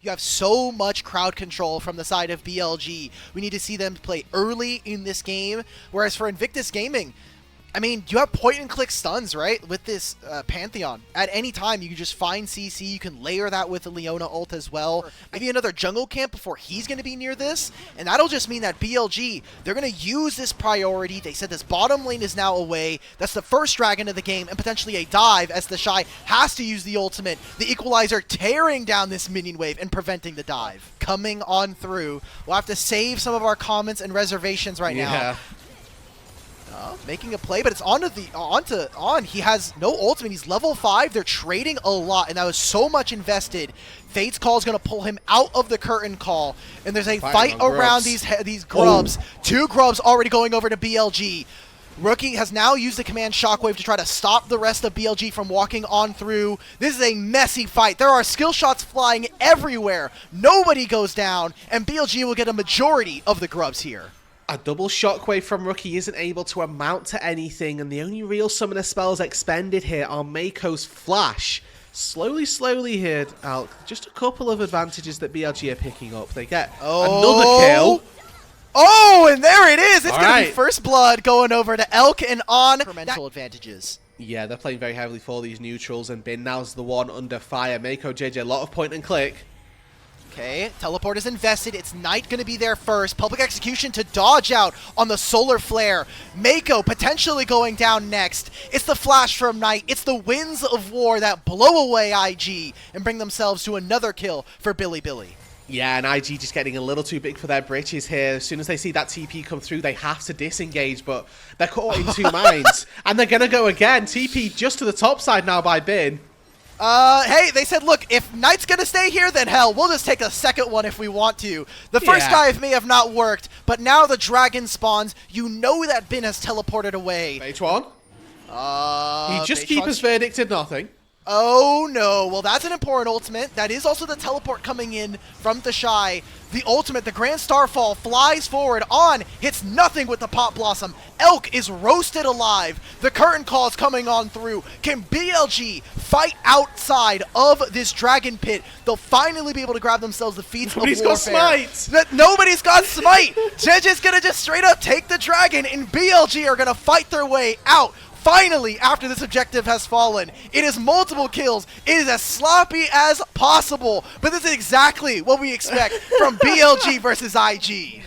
You have so much crowd control from the side of BLG. We need to see them play early in this game. Whereas for Invictus Gaming, I mean, you have point-and-click stuns, right, with this Pantheon. At any time, you can just find CC. You can layer that with the Leona ult as well. Maybe another jungle camp before he's going to be near this. And that'll just mean that BLG, they're going to use this priority. They said this bottom lane is now away. That's the first dragon of the game and potentially a dive as the Shy has to use the ultimate. The Equalizer tearing down this minion wave and preventing the dive. Coming on through. We'll have to save some of our comments and reservations right now. Making a play, but it's on. He has no ultimate. He's level 5. They're trading a lot, and that was so much invested. Fate's Call is going to pull him out of the curtain call, and there's a fight around these grubs. Oh. 2 grubs already going over to BLG. Rookie has now used the command Shockwave to try to stop the rest of BLG from walking on through. This is a messy fight. There are skill shots flying everywhere. Nobody goes down, and BLG will get a majority of the grubs here. A double shockwave from Rookie isn't able to amount to anything, and the only real summoner spells expended here are Mako's Flash. Slowly here, Alk. Just a couple of advantages that BLG are picking up. They get another kill. Oh, and there it is. It's going to be first blood going over to Elk and on. Mental advantages. Yeah, they're playing very heavily for these neutrals, and Bin now's the one under fire. Mako, JJ, a lot of point and click. Okay, teleport is invested. It's Knight going to be there first. Public execution to dodge out on the solar flare. Mako potentially going down next. It's the flash from Knight. It's the winds of war that blow away IG and bring themselves to another kill for Bilibili. Yeah, and IG just getting a little too big for their britches here. As soon as they see that TP come through, they have to disengage, but they're caught in 2 minds. And they're going to go again. TP just to the top side now by Bin. Hey, they said, look, if Knight's gonna stay here, then hell, we'll just take a second one if we want to. The first dive may have not worked, but now the dragon spawns. You know that Bin has teleported away. H1? He just keep his verdict in nothing. Oh no, well that's an important ultimate. That is also the teleport coming in from the Shy. The ultimate, the Grand Starfall, flies forward on, hits nothing with the Pot Blossom. Elk is roasted alive. The curtain call is coming on through. Can BLG fight outside of this dragon pit? They'll finally be able to grab themselves the feats of warfare. Nobody's got smite. Nobody's got smite. JJ's gonna just straight up take the dragon, and BLG are gonna fight their way out. Finally, after this objective has fallen, it is multiple kills. It is as sloppy as possible, but this is exactly what we expect from BLG versus IG.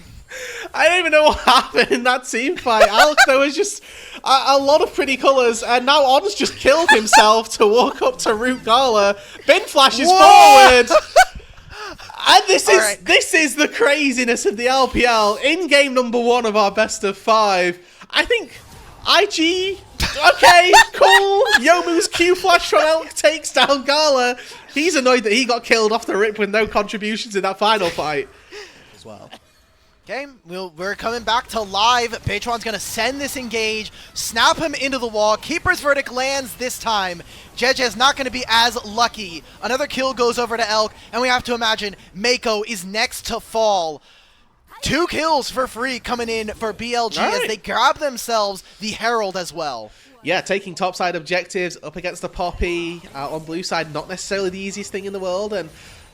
I don't even know what happened in that team fight. Alk, there was just a lot of pretty colours, and now On's just killed himself to walk up to Root Gala. Bin flashes forward. And this is the craziness of the LPL. In game number 1 of our best of 5, I think IG... Okay, cool. Yomu's Q flash from Elk takes down Gala. He's annoyed that he got killed off the rip with no contributions in that final fight as well. Okay, we're coming back to live. Patron's going to send this engage, snap him into the wall. Keeper's verdict lands this time. JJ is not going to be as lucky. Another kill goes over to Elk, and we have to imagine Mako is next to fall. 2 kills for free coming in for BLG as they grab themselves the Herald as well. Yeah, taking topside objectives up against the Poppy on blue side, not necessarily the easiest thing in the world, and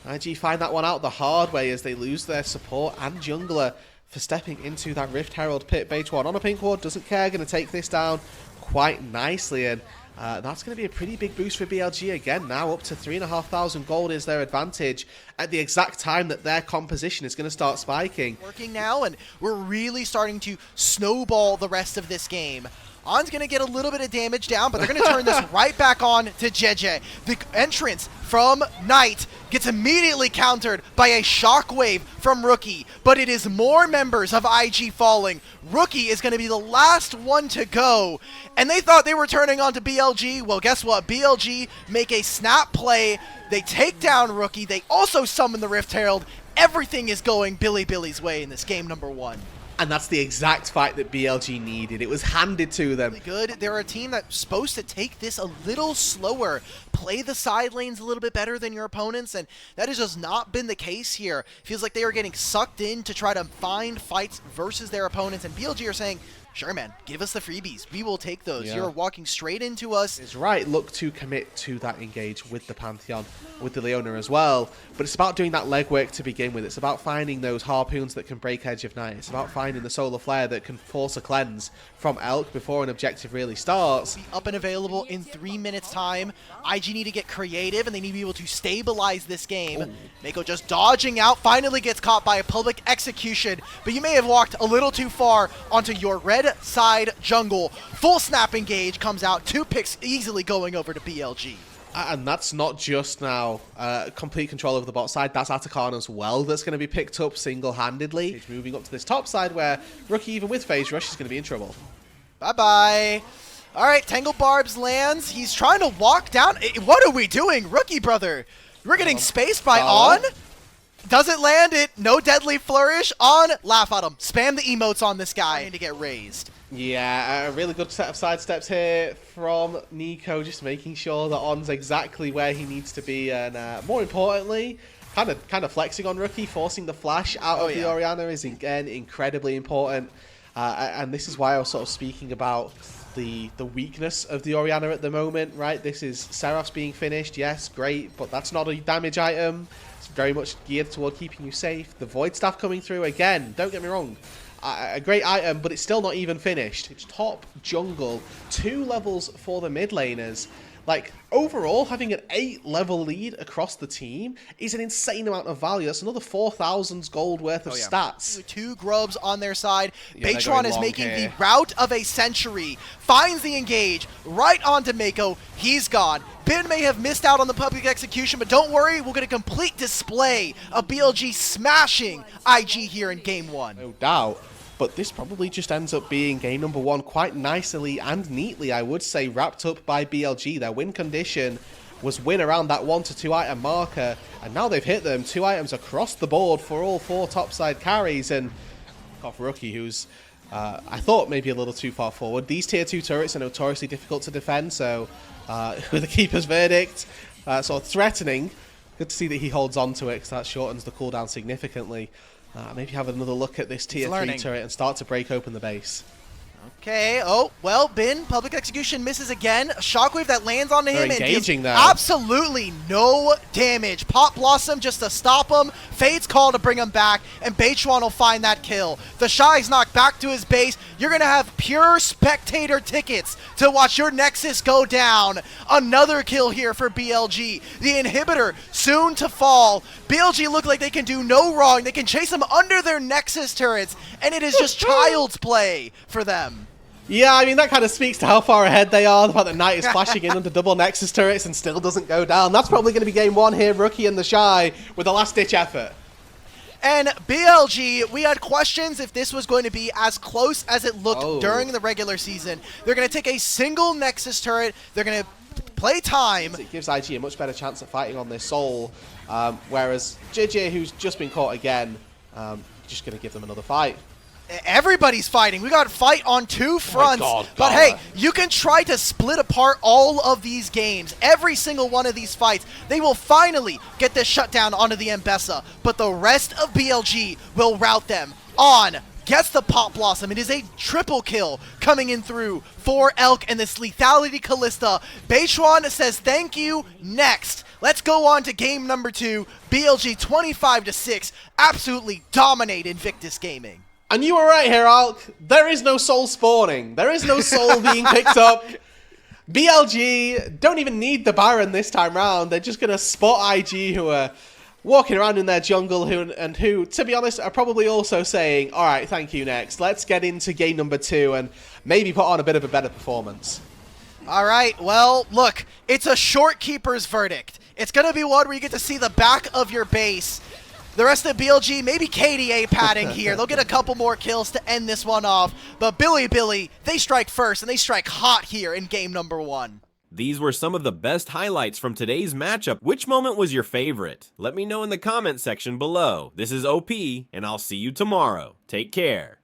IG find that one out the hard way as they lose their support and jungler for stepping into that Rift Herald pit. H1 on a pink ward, doesn't care, going to take this down quite nicely, and that's going to be a pretty big boost for BLG again. Now up to 3,500 gold is their advantage at the exact time that their composition is going to start spiking. Working now, and we're really starting to snowball the rest of this game. On's going to get a little bit of damage down, but they're going to turn this right back on to JJ. The entrance from Knight gets immediately countered by a shockwave from Rookie, but it is more members of IG falling. Rookie is going to be the last one to go, and they thought they were turning on to BLG. Well, guess what? BLG make a snap play. They take down Rookie. They also summon the Rift Herald. Everything is going Bilibili's way in this game number 1. And that's the exact fight that BLG needed. It was handed to them. Really good. They're a team that's supposed to take this a little slower, play the side lanes a little bit better than your opponents, and that has just not been the case here. Feels like they are getting sucked in to try to find fights versus their opponents, and BLG are saying, sure, man, give us the freebies. We will take those. Yeah. You're walking straight into us. It's right, look to commit to that engage with the Pantheon, with the Leona as well. But it's about doing that legwork to begin with. It's about finding those harpoons that can break Edge of Night. It's about finding the Solar Flare that can force a cleanse from Elk before an objective really starts. Be up and available in 3 minutes time. IG need to get creative, and they need to be able to stabilize this game. Ooh. Mako just dodging out, finally gets caught by a public execution, but you may have walked a little too far onto your red side jungle. Full snap engage comes out, 2 picks easily going over to BLG. And that's not just now complete control over the bot side, that's Atakan as well that's going to be picked up single-handedly. He's moving up to this top side where Rookie, even with phase rush, is going to be in trouble. Bye-bye. All right, Tangle Barbs lands. He's trying to walk down. What are we doing, Rookie brother? We're getting spaced by On. Doesn't land it. No deadly flourish. On. Laugh at him. Spam the emotes on this guy to get raised. Yeah, a really good set of sidesteps here from Nico, just making sure that On's exactly where he needs to be, and more importantly, kind of flexing on Rookie, forcing the flash out of the Orianna is again incredibly important, and this is why I was sort of speaking about the weakness of the Orianna at the moment, right? This is Seraph's being finished, yes, great, but that's not a damage item. It's very much geared toward keeping you safe. The Void Staff coming through again, don't get me wrong. A great item, but it's still not even finished. It's top jungle, 2 levels for the mid laners. Like, overall, having an 8-level lead across the team is an insane amount of value. That's another 4,000 gold worth of stats. 2 grubs on their side. Yeah, Batron is making the route of a century. Finds the engage right onto Mako. He's gone. Bin may have missed out on the public execution, but don't worry, we'll get a complete display of BLG smashing IG here in Game 1. No doubt. But this probably just ends up being game number 1 quite nicely and neatly, I would say, wrapped up by BLG. Their win condition was win around that 1 to 2 item marker, and now they've hit them 2 items across the board for all 4 topside carries, and off Rookie, who's I thought maybe a little too far forward. These tier 2 turrets are notoriously difficult to defend, so with the Keeper's Verdict sort of threatening, good to see that he holds on to it, because that shortens the cooldown significantly. Maybe have another look at this tier 3 turret and start to break open the base. Okay, oh, well, Bin, public execution misses again. A shockwave that lands onto him and deals absolutely no damage. Pop Blossom just to stop him. Fade's call to bring him back, and Beitron will find that kill. The Shy's knocked back to his base. You're going to have pure spectator tickets to watch your Nexus go down. Another kill here for BLG. The inhibitor soon to fall. BLG look like they can do no wrong. They can chase him under their Nexus turrets, and it is just child's play for them. Yeah, I mean, that kind of speaks to how far ahead they are. The fact that Knight is flashing in under double Nexus turrets and still doesn't go down. That's probably going to be game 1 here, Rookie and the Shy, with a last-ditch effort. And BLG, we had questions if this was going to be as close as it looked during the regular season. They're going to take a single Nexus turret. They're going to play time. It gives IG a much better chance at fighting on this Soul, whereas JJ, who's just been caught again, just going to give them another fight. Everybody's fighting. We got to fight on 2 fronts. But hey, you can try to split apart all of these games. Every single one of these fights, they will finally get this shutdown onto the Mbessa. But the rest of BLG will rout them. On gets the Pop Blossom. It is a triple kill coming in through for Elk and this Lethality Callista. Beitron says thank you. Next, let's go on to game number 2. BLG 25-6. Absolutely dominate Invictus Gaming. And you were right here, Alk. There is no soul spawning. There is no soul being picked up. BLG don't even need the Baron this time round. They're just going to spot IG, who are walking around in their jungle, who, to be honest, are probably also saying, all right, thank you, next. Let's get into game number 2 and maybe put on a bit of a better performance. All right, well, look, it's a short keeper's verdict. It's going to be one where you get to see the back of your base. The rest of BLG, maybe KDA padding here. They'll get a couple more kills to end this one off. But Bilibili, they strike first, and they strike hot here in game number 1. These were some of the best highlights from today's matchup. Which moment was your favorite? Let me know in the comment section below. This is OP, and I'll see you tomorrow. Take care.